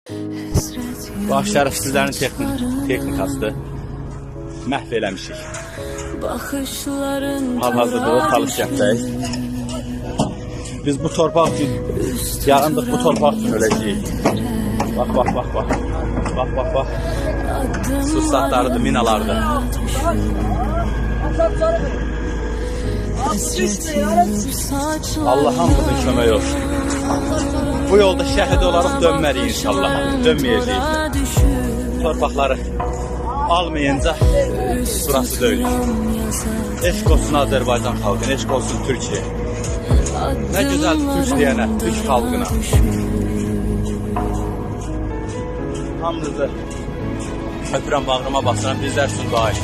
Bax şərəfsizlərin texnikasıdır. Məhv eləmişik. Hal-hazırda da çalışacaqdayız. Biz bu torpaq üçün, yarındıq bu torpaq üçün öləcəyik. Bax, bax, bax, bax. Bax, bax, bax. Sursatlarıdır, minalardır. Allah hamımızın köməyi olsun. Bu yolda şəhid olaraq dönməliyik inşallah. Dönməyəcəyik. Torpaqları almayınca burası döyülür. Eşq olsun Azərbaycan xalqına, eşq olsun Türkiye. Ne güzel Türk diyene, Türk xalqına. Hamınızı öpürəm, bağrıma basıram, bizlər üçün dua edin.